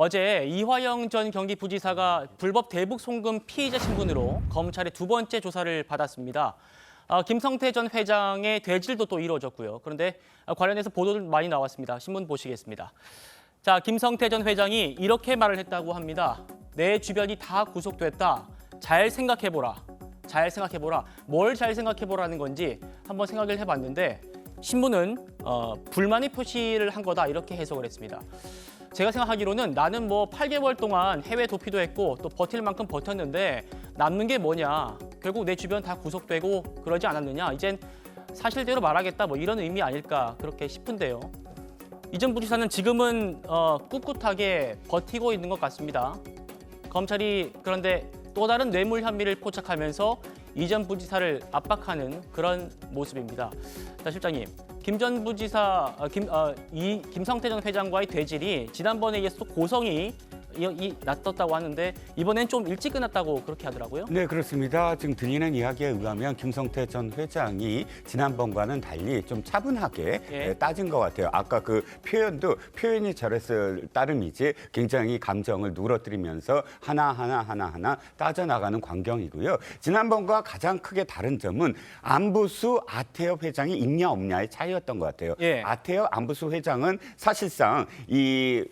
어제 이화영 전 경기부지사가 불법 대북 송금 피의자 신분으로 검찰의 두 번째 조사를 받았습니다. 김성태 전 회장의 되질도 또 이루어졌고요. 그런데 관련해서 보도들 많이 나왔습니다. 신문 보시겠습니다. 자, 김성태 전 회장이 이렇게 말을 했다고 합니다. 내 주변이 다 구속됐다. 잘 생각해보라. 잘 생각해보라. 뭘 잘 생각해보라는 건지 한번 생각을 해봤는데 신문은 불만의 표시를 한 거다 이렇게 해석을 했습니다. 제가 생각하기로는 나는 뭐 8개월 동안 해외 도피도 했고 또 버틸 만큼 버텼는데 남는 게 뭐냐. 결국 내 주변 다 구속되고 그러지 않았느냐. 이젠 사실대로 말하겠다 뭐 이런 의미 아닐까 그렇게 싶은데요. 이 전 부지사는 지금은 꿋꿋하게 버티고 있는 것 같습니다. 검찰이 그런데 또 다른 뇌물 혐의를 포착하면서 이 전 부지사를 압박하는 그런 모습입니다. 자, 실장님, 김성태 전 회장과의 되질이 지난번에 이어서 또 고성이 났었다고 하는데 이번엔 좀 일찍 끝났다고 그렇게 하더라고요. 네, 그렇습니다. 지금 들리는 이야기에 의하면 김성태 전 회장이 지난번과는 달리 좀 차분하게 따진 것 같아요. 아까 그 표현이 저랬을 따름이지 굉장히 감정을 누그러뜨리면서 하나하나 따져나가는 광경이고요. 지난번과 가장 크게 다른 점은 안부수 아태엽 회장이 있냐 없냐의 차이였던 것 같아요. 아태엽 안부수 회장은 사실상 이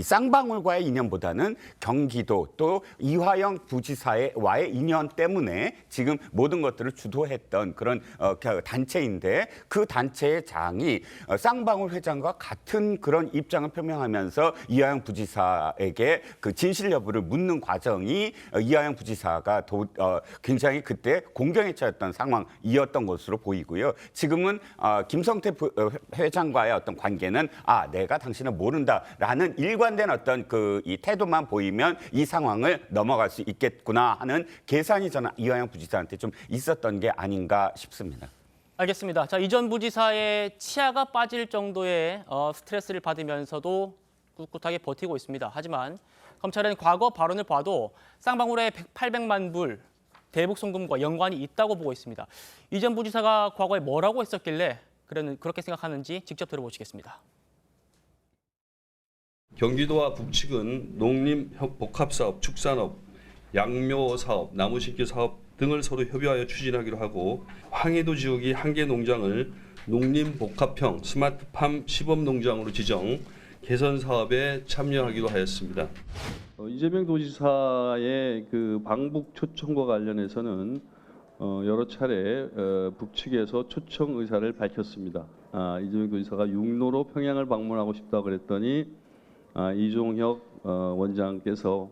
쌍방울과의 인연보다는 경기도 또 이화영 부지사와의 인연 때문에 지금 모든 것들을 주도했던 그런 단체인데 그 단체의 장이 쌍방울 회장과 같은 그런 입장을 표명하면서 이화영 부지사에게 그 진실 여부를 묻는 과정이 이화영 부지사가 굉장히 그때 공경에 처했던 상황이었던 것으로 보이고요. 지금은 김성태 회장과의 어떤 관계는 내가 당신을 모른다라는 일관된 어떤 이 태도만 보이면 이 상황을 넘어갈 수 있겠구나 하는 계산이 저는 이화영 부지사한테 좀 있었던 게 아닌가 싶습니다. 알겠습니다. 자, 이 전 부지사의 치아가 빠질 정도의 스트레스를 받으면서도 꿋꿋하게 버티고 있습니다. 하지만 검찰은 과거 발언을 봐도 쌍방울의 800만 불 대북 송금과 연관이 있다고 보고 있습니다. 이 전 부지사가 과거에 뭐라고 했었길래 그렇게 생각하는지 직접 들어보시겠습니다. 경기도와 북측은 농림 복합사업, 축산업, 양묘사업, 나무심기 사업 등을 서로 협의하여 추진하기로 하고 황해도 지역이 한 개 농장을 농림복합형 스마트팜 시범농장으로 지정, 개선 사업에 참여하기로 하였습니다. 이재명 도지사의 그 방북 초청과 관련해서는 여러 차례 북측에서 초청 의사를 밝혔습니다. 이재명 도지사가 육로로 평양을 방문하고 싶다고 그랬더니 이종혁 원장께서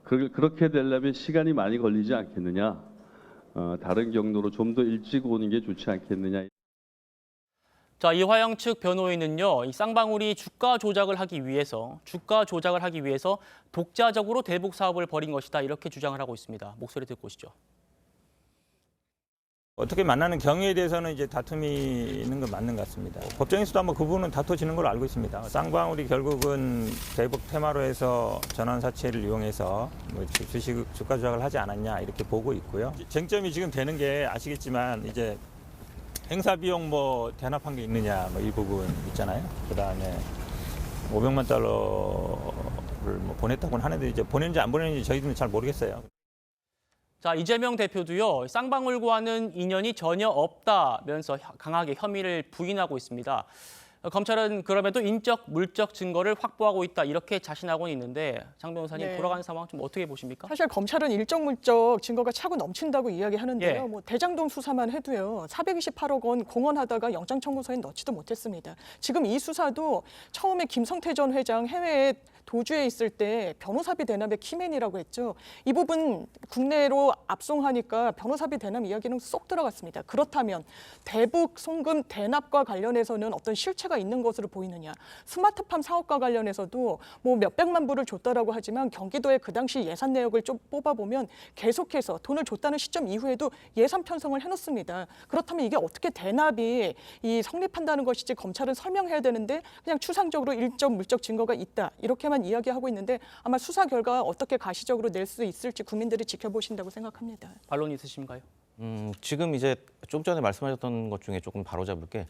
그렇게 되려면 시간이 많이 걸리지 않겠느냐. 다른 경로로 좀 더 일찍 오는 게 좋지 않겠느냐. 자, 이화영 측 변호인은요, 이 쌍방울이 주가 조작을 하기 위해서 독자적으로 대북 사업을 벌인 것이다 이렇게 주장을 하고 있습니다. 목소리 듣고 오시죠. 어떻게 만나는 경위에 대해서는 이제 다툼이 있는 건 맞는 것 같습니다. 법정에서도 아마 그 부분은 다퉈지는 걸로 알고 있습니다. 쌍방울이 결국은 대북 테마로 해서 전환 사채를 이용해서 주식 주가 조작을 하지 않았냐 이렇게 보고 있고요. 쟁점이 지금 되는 게 아시겠지만 이제 행사 비용 대납한 게 있느냐 이 부분 있잖아요. 그다음에 500만 달러를 보냈다고는 하는데 이제 보냈는지 안 보냈는지 저희들은 잘 모르겠어요. 자, 이재명 대표도요, 쌍방울과는 인연이 전혀 없다면서 강하게 혐의를 부인하고 있습니다. 검찰은 그럼에도 인적, 물적 증거를 확보하고 있다 이렇게 자신하고는 있는데 장 변호사님 돌아가는 상황 좀 어떻게 보십니까? 사실 검찰은 일적, 물적 증거가 차고 넘친다고 이야기하는데요. 대장동 수사만 해도요. 428억 원 공언하다가 영장 청구서에 넣지도 못했습니다. 지금 이 수사도 처음에 김성태 전 회장 해외에 도주에 있을 때 변호사비 대납의 키맨이라고 했죠. 이 부분 국내로 압송하니까 변호사비 대납 이야기는 쏙 들어갔습니다. 그렇다면 대북 송금 대납과 관련해서는 어떤 실체가 있는 것으로 보이느냐. 스마트팜 사업과 관련해서도 몇백만 불을 줬다라고 하지만 경기도의 그 당시 예산 내역을 좀 뽑아보면 계속해서 돈을 줬다는 시점 이후에도 예산 편성을 해놓습니다. 그렇다면 이게 어떻게 대납이 성립한다는 것이지 검찰은 설명해야 되는데 그냥 추상적으로 일적, 물적 증거가 있다. 이렇게만 이야기하고 있는데 아마 수사 결과 어떻게 가시적으로 낼 수 있을지 국민들이 지켜보신다고 생각합니다. 반론 있으신가요? 지금 이제 좀 전에 말씀하셨던 것 중에 조금 바로잡을 게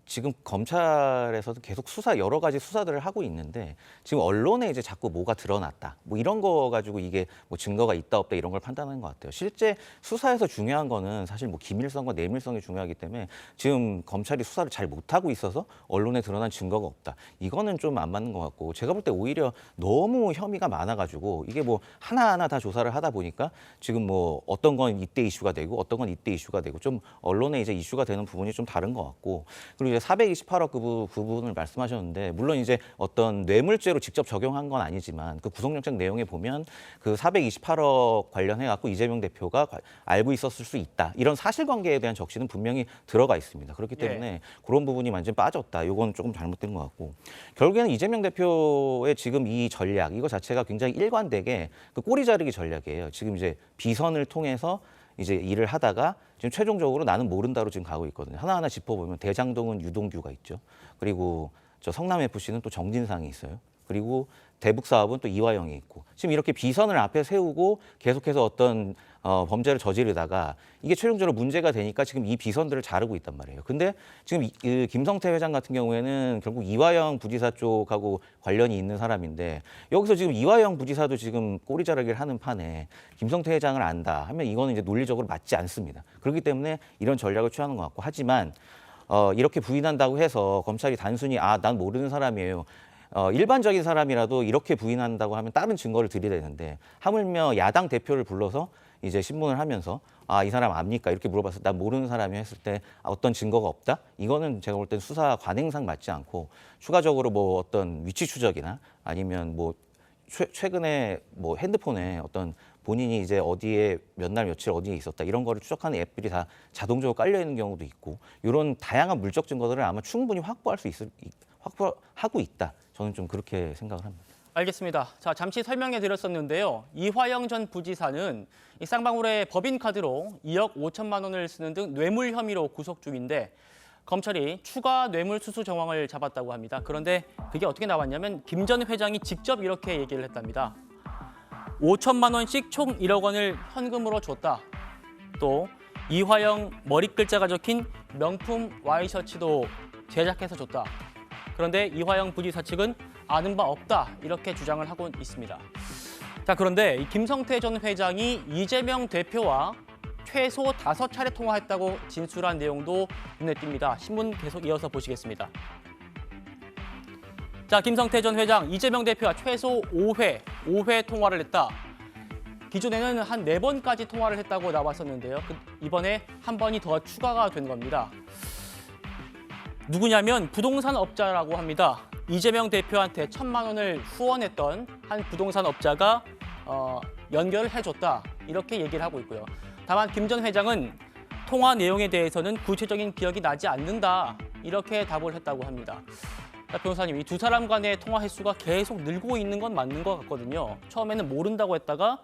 지금 검찰에서도 계속 여러 가지 수사들을 하고 있는데 지금 언론에 이제 자꾸 뭐가 드러났다 뭐 이런 거 가지고 이게 뭐 증거가 있다 없다 이런 걸 판단하는 것 같아요. 실제 수사에서 중요한 거는 사실 뭐 기밀성과 내밀성이 중요하기 때문에 지금 검찰이 수사를 잘 못하고 있어서 언론에 드러난 증거가 없다. 이거는 좀 안 맞는 것 같고 제가 볼 때 오히려 너무 혐의가 많아가지고 이게 뭐 하나하나 다 조사를 하다 보니까 지금 뭐 어떤 건 이때 이슈가 되고 어떤 건 이때 이슈가 되고 좀 언론에 이제 이슈가 되는 부분이 좀 다른 것 같고 그리고 이제 428억 그 부분을 말씀하셨는데 물론 이제 어떤 뇌물죄로 직접 적용한 건 아니지만 그 구속영장 내용에 보면 그 428억 관련해 갖고 이재명 대표가 알고 있었을 수 있다 이런 사실관계에 대한 적시는 분명히 들어가 있습니다. 그렇기 때문에 그런 부분이 완전 빠졌다. 이건 조금 잘못된 것 같고 결국에는 이재명 대표의 지금 이 전략 이거 자체가 굉장히 일관되게 그 꼬리 자르기 전략이에요. 지금 이제 비선을 통해서 이제 일을 하다가 지금 최종적으로 나는 모른다로 지금 가고 있거든요. 하나하나 짚어보면 대장동은 유동규가 있죠. 그리고 저 성남 FC는 또 정진상이 있어요. 그리고 대북 사업은 또 이화영이 있고 지금 이렇게 비선을 앞에 세우고 계속해서 어떤 범죄를 저지르다가 이게 최종적으로 문제가 되니까 지금 이 비선들을 자르고 있단 말이에요. 근데 지금 김성태 회장 같은 경우에는 결국 이화영 부지사 쪽하고 관련이 있는 사람인데 여기서 지금 이화영 부지사도 지금 꼬리자르기를 하는 판에 김성태 회장을 안다 하면 이거는 이제 논리적으로 맞지 않습니다. 그렇기 때문에 이런 전략을 취하는 것 같고 하지만 이렇게 부인한다고 해서 검찰이 단순히 난 모르는 사람이에요. 일반적인 사람이라도 이렇게 부인한다고 하면 다른 증거를 들이대는데 하물며 야당 대표를 불러서 이제 신문을 하면서 이 사람 압니까? 이렇게 물어봤을 때 난 모르는 사람이 했을 때 어떤 증거가 없다? 이거는 제가 볼 땐 수사 관행상 맞지 않고 추가적으로 뭐 어떤 위치 추적이나 아니면 뭐 최근에 뭐 핸드폰에 어떤 본인이 이제 어디에 몇 날 며칠 어디에 있었다 이런 거를 추적하는 앱들이 다 자동적으로 깔려 있는 경우도 있고 이런 다양한 물적 증거들을 아마 충분히 확보하고 있다. 저는 좀 그렇게 생각을 합니다. 알겠습니다. 자, 잠시 설명해 드렸었는데요. 이화영 전 부지사는 이 쌍방울의 법인카드로 2억 5천만 원을 쓰는 등 뇌물 혐의로 구속 중인데 검찰이 추가 뇌물 수수 정황을 잡았다고 합니다. 그런데 그게 어떻게 나왔냐면 김 전 회장이 직접 이렇게 얘기를 했답니다. 5천만 원씩 총 1억 원을 현금으로 줬다. 또 이화영 머리 글자가 적힌 명품 와이셔츠도 제작해서 줬다. 그런데 이화영 부지사 측은 아는 바 없다 이렇게 주장을 하고 있습니다. 자, 그런데 이 김성태 전 회장이 이재명 대표와 최소 5차례 통화했다고 진술한 내용도 눈에 띕니다. 신문 계속 이어서 보시겠습니다. 자, 김성태 전 회장, 이재명 대표와 최소 5회 통화를 했다. 기존에는 한 4번까지 통화를 했다고 나왔었는데요. 이번에 한 번이 더 추가가 된 겁니다. 누구냐면 부동산 업자라고 합니다. 이재명 대표한테 1,000만 원을 후원했던 한 부동산 업자가 연결을 해줬다. 이렇게 얘기를 하고 있고요. 다만 김 전 회장은 통화 내용에 대해서는 구체적인 기억이 나지 않는다. 이렇게 답을 했다고 합니다. 자, 변호사님, 이 두 사람 간의 통화 횟수가 계속 늘고 있는 건 맞는 것 같거든요. 처음에는 모른다고 했다가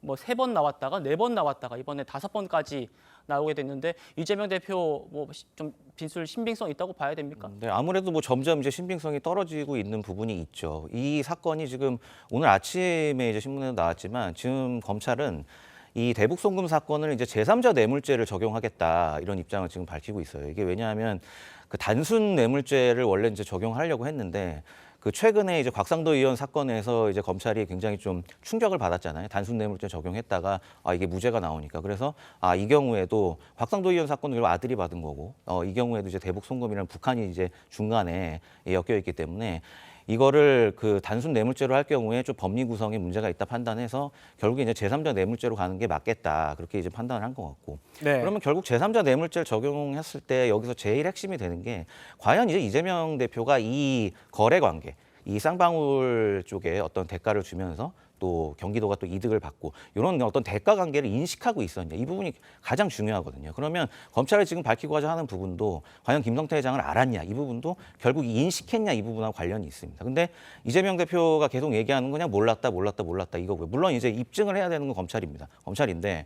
뭐 3번 나왔다가 4번 나왔다가 이번에 5번까지 나오게 됐는데 이재명 대표 뭐 좀 진술 신빙성 있다고 봐야 됩니까? 네, 아무래도 뭐 점점 이제 신빙성이 떨어지고 있는 부분이 있죠. 이 사건이 지금 오늘 아침에 이제 신문에도 나왔지만 지금 검찰은 이 대북 송금 사건을 이제 제3자 뇌물죄를 적용하겠다 이런 입장을 지금 밝히고 있어요. 이게 왜냐하면 그 단순 뇌물죄를 원래 이제 적용하려고 했는데 그 최근에 이제 곽상도 의원 사건에서 이제 검찰이 굉장히 좀 충격을 받았잖아요. 단순 뇌물죄 적용했다가 이게 무죄가 나오니까 그래서 이 경우에도 곽상도 의원 사건은 아들이 받은 거고 이 경우에도 이제 대북 송금이라는 북한이 이제 중간에 엮여 있기 때문에 이거를 그 단순 뇌물죄로 할 경우에 좀 법리 구성에 문제가 있다 판단해서 결국에 이제 제3자 뇌물죄로 가는 게 맞겠다 그렇게 이제 판단을 한 것 같고 네. 그러면 결국 제3자 뇌물죄를 적용했을 때 여기서 제일 핵심이 되는 게 과연 이제 이재명 대표가 이 거래 관계 이 쌍방울 쪽에 어떤 대가를 주면서 또 경기도가 또 이득을 받고 이런 어떤 대가 관계를 인식하고 있었냐 이 부분이 가장 중요하거든요. 그러면 검찰이 지금 밝히고자 하는 부분도 과연 김성태 회장을 알았냐 이 부분도 결국 인식했냐 이 부분하고 관련이 있습니다. 근데 이재명 대표가 계속 얘기하는 거냐 몰랐다 이거고요. 물론 이제 입증을 해야 되는 건 검찰입니다. 검찰인데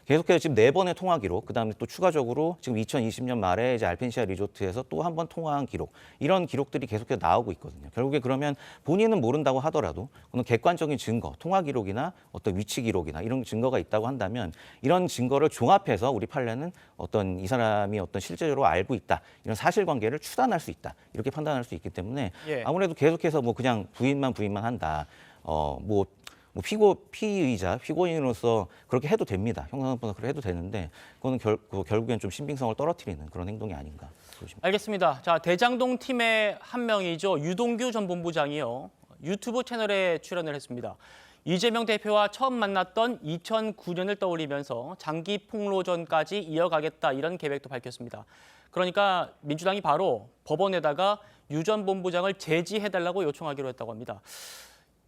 계속해서 지금 4번의 통화 기록, 그다음에 또 추가적으로 지금 2020년 말에 이제 알펜시아 리조트에서 또 한 번 통화한 기록, 이런 기록들이 계속해서 나오고 있거든요. 결국에 그러면 본인은 모른다고 하더라도 그런 객관적인 증거, 통화 기록이나 어떤 위치 기록이나 이런 증거가 있다고 한다면 이런 증거를 종합해서 우리 판례는 어떤 이 사람이 어떤 실제적으로 알고 있다, 이런 사실관계를 추단할 수 있다, 이렇게 판단할 수 있기 때문에 예. 아무래도 계속해서 뭐 그냥 부인만 한다. 피의자, 피고인으로서 그렇게 해도 됩니다. 형사사건보다 그렇게 해도 되는데 그거는 결국엔 좀 신빙성을 떨어뜨리는 그런 행동이 아닌가 보십니다. 알겠습니다. 자, 대장동 팀의 한 명이죠. 유동규 전 본부장이요. 유튜브 채널에 출연을 했습니다. 이재명 대표와 처음 만났던 2009년을 떠올리면서 장기 폭로전까지 이어가겠다, 이런 계획도 밝혔습니다. 그러니까 민주당이 바로 법원에다가 유 전 본부장을 제지해달라고 요청하기로 했다고 합니다.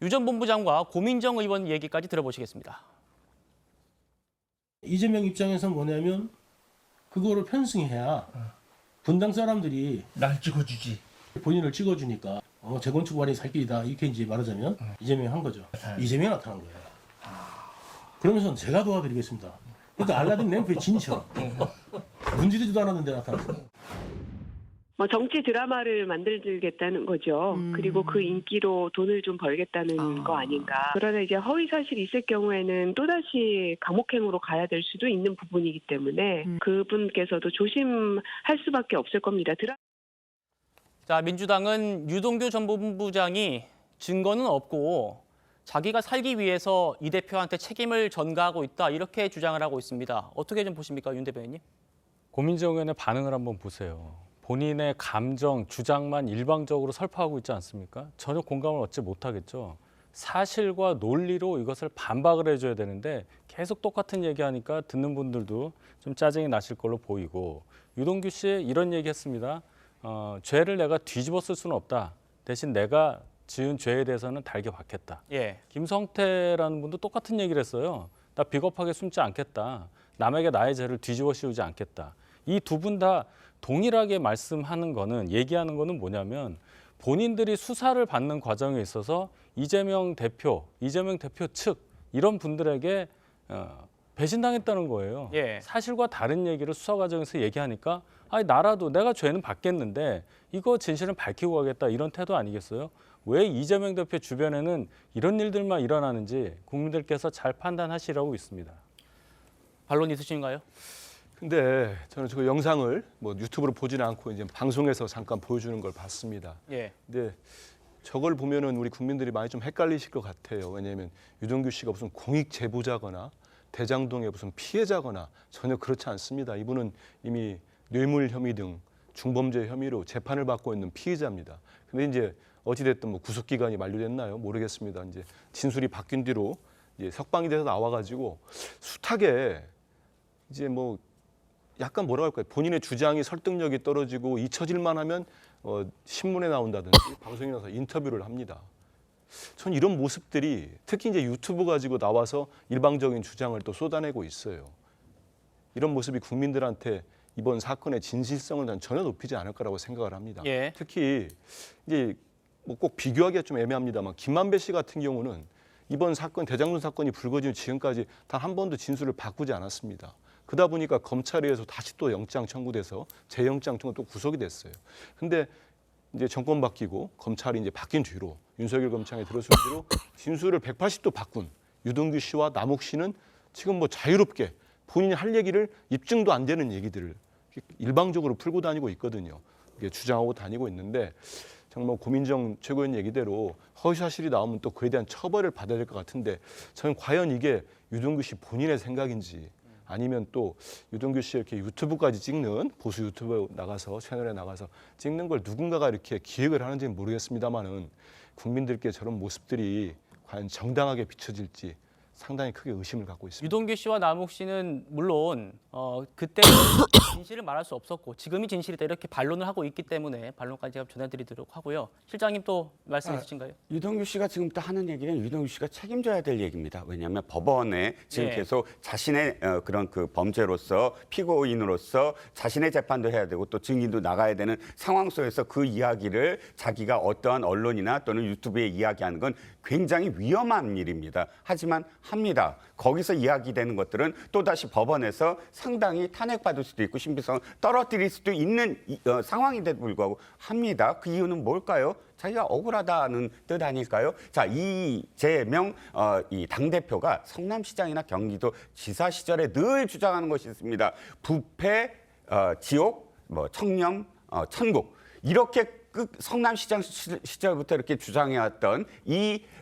유 전 본부장과 고민정 의원 얘기까지 들어보시겠습니다. 이재명 입장에서 뭐냐면 그거를 편승해야 분당 사람들이 날 찍어주지. 본인을 찍어주니까 재건축 완이 살 길이다, 이렇게 이제 말하자면 이재명이 한 거죠. 이재명이 나타난 거예요. 그러면서 제가 도와드리겠습니다. 그러니까 알라딘 램프에 진쳐. 문지르지도 않았는데 나타났어요. 정치 드라마를 만들겠다는 거죠. 그리고 그 인기로 돈을 좀 벌겠다는 거 아닌가. 그러나 이제 허위 사실이 있을 경우에는 또다시 감옥행으로 가야 될 수도 있는 부분이기 때문에 그분께서도 조심할 수밖에 없을 겁니다. 자, 민주당은 유동규 전 본부장이 증거는 없고 자기가 살기 위해서 이 대표한테 책임을 전가하고 있다, 이렇게 주장을 하고 있습니다. 어떻게 좀 보십니까, 윤 대변인님? 고민정 의원의 반응을 한번 보세요. 본인의 감정, 주장만 일방적으로 설파하고 있지 않습니까? 전혀 공감을 얻지 못하겠죠. 사실과 논리로 이것을 반박을 해줘야 되는데 계속 똑같은 얘기하니까 듣는 분들도 좀 짜증이 나실 걸로 보이고, 유동규 씨 이런 얘기했습니다. 죄를 내가 뒤집어 쓸 수는 없다. 대신 내가 지은 죄에 대해서는 달게 받겠다. 예. 김성태라는 분도 똑같은 얘기를 했어요. 나 비겁하게 숨지 않겠다. 남에게 나의 죄를 뒤집어 씌우지 않겠다. 이 두 분 다 동일하게 말씀하는 거는, 얘기하는 거는 뭐냐면 본인들이 수사를 받는 과정에 있어서 이재명 대표 측 이런 분들에게 배신당했다는 거예요. 예. 사실과 다른 얘기를 수사 과정에서 얘기하니까 나라도 내가 죄는 받겠는데 이거 진실은 밝히고 가겠다, 이런 태도 아니겠어요? 왜 이재명 대표 주변에는 이런 일들만 일어나는지 국민들께서 잘 판단하시라고 있습니다. 반론 있으신가요? 근데 저는 저 영상을 유튜브로 보지는 않고 이제 방송에서 잠깐 보여주는 걸 봤습니다. 예. 근데 저걸 보면은 우리 국민들이 많이 좀 헷갈리실 것 같아요. 왜냐하면 유동규 씨가 무슨 공익 제보자거나 대장동의 무슨 피해자거나 전혀 그렇지 않습니다. 이분은 이미 뇌물 혐의 등 중범죄 혐의로 재판을 받고 있는 피의자입니다. 근데 이제 어찌됐든 구속 기간이 만료됐나요? 모르겠습니다. 이제 진술이 바뀐 뒤로 이제 석방이 돼서 나와가지고 숱하게 이제 약간 뭐라고 할까요? 본인의 주장이 설득력이 떨어지고 잊혀질만 하면 신문에 나온다든지 방송에 나와서 인터뷰를 합니다. 전 이런 모습들이 특히 이제 유튜브 가지고 나와서 일방적인 주장을 또 쏟아내고 있어요. 이런 모습이 국민들한테 이번 사건의 진실성을 난 전혀 높이지 않을 거라고 생각을 합니다. 예. 특히 이제 꼭 비교하기가 좀 애매합니다만 김만배 씨 같은 경우는 이번 사건, 대장동 사건이 불거진 지금까지 단 한 번도 진술을 바꾸지 않았습니다. 그러다 보니까 검찰에 의해서 다시 또 영장 청구돼서 재영장 청구 또 구속이 됐어요. 근데 이제 정권 바뀌고 검찰이 이제 바뀐 뒤로 윤석열 검찰이 들어선 뒤로 진술을 180도 바꾼 유동규 씨와 남욱 씨는 지금 자유롭게 본인이 할 얘기를 입증도 안 되는 얘기들을 일방적으로 풀고 다니고 있거든요. 이게 주장하고 다니고 있는데 정말 고민정 최고위원 얘기대로 허위 사실이 나오면 또 그에 대한 처벌을 받아야 될 것 같은데 저는 과연 이게 유동규 씨 본인의 생각인지 아니면 또 유동규 씨 이렇게 유튜브까지 찍는 보수 유튜브 나가서 채널에 나가서 찍는 걸 누군가가 이렇게 기획을 하는지는 모르겠습니다만은 국민들께 저런 모습들이 과연 정당하게 비춰질지 상당히 크게 의심을 갖고 있습니다. 유동규 씨와 남욱 씨는 물론 그때 진실을 말할 수 없었고 지금이 진실이다, 이렇게 반론을 하고 있기 때문에 반론까지 제가 전해드리도록 하고요. 실장님 또 말씀 있으신가요? 유동규 씨가 지금부터 하는 얘기는 유동규 씨가 책임져야 될 얘기입니다. 왜냐하면 법원에 지금 예. 계속 자신의 그런 그 범죄로서 피고인으로서 자신의 재판도 해야 되고 또 증인도 나가야 되는 상황 속에서 그 이야기를 자기가 어떠한 언론이나 또는 유튜브에 이야기하는 건 굉장히 위험한 일입니다. 하지만 합니다. 거기서 이야기되는 것들은 또다시 법원에서 상당히 탄핵받을 수도 있고 신빙성을 떨어뜨릴 수도 있는 상황인데도 불구하고 합니다. 그 이유는 뭘까요? 자기가 억울하다는 뜻 아닐까요? 자, 이재명 이 당대표가 성남시장이나 경기도지사 시절에 늘 주장하는 것이 있습니다. 부패, 지옥, 뭐 청렴, 천국. 이렇게 성남시장 시절부터 이렇게 주장해왔던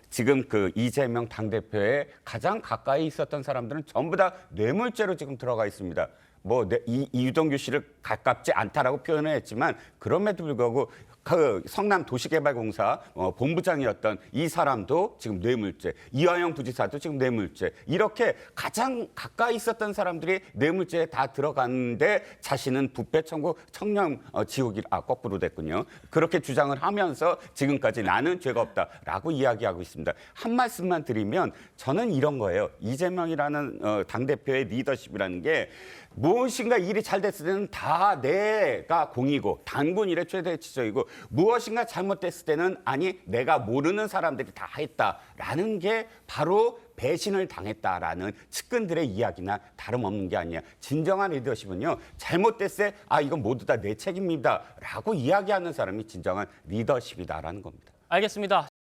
지금 그 이재명 당대표의 가장 가까이 있었던 사람들은 전부 다 뇌물죄로 지금 들어가 있습니다. 뭐 이유동규 씨를 가깝지 않다라고 표현을 했지만 그럼에도 불구하고 그 성남 도시개발공사 본부장이었던 이 사람도 지금 뇌물죄, 이화영 부지사도 지금 뇌물죄, 이렇게 가장 가까이 있었던 사람들이 뇌물죄에 다 들어갔는데 자신은 부패 천국 청렴 거꾸로 됐군요. 그렇게 주장을 하면서 지금까지 나는 죄가 없다라고 이야기하고 있습니다. 한 말씀만 드리면 저는 이런 거예요. 이재명이라는 당대표의 리더십이라는 게 무엇인가 일이 잘 됐을 때는 다 내가 공이고 단군 일의 최대 지적이고 무엇인가 잘못됐을 때는 아니 내가 모르는 사람들이 다 했다라는 게 바로 배신을 당했다라는 측근들의 이야기나 다름없는 게 아니야. 진정한 리더십은요. 잘못됐을 때 이건 모두 다 내 책임입니다 라고 이야기하는 사람이 진정한 리더십이다라는 겁니다. 알겠습니다.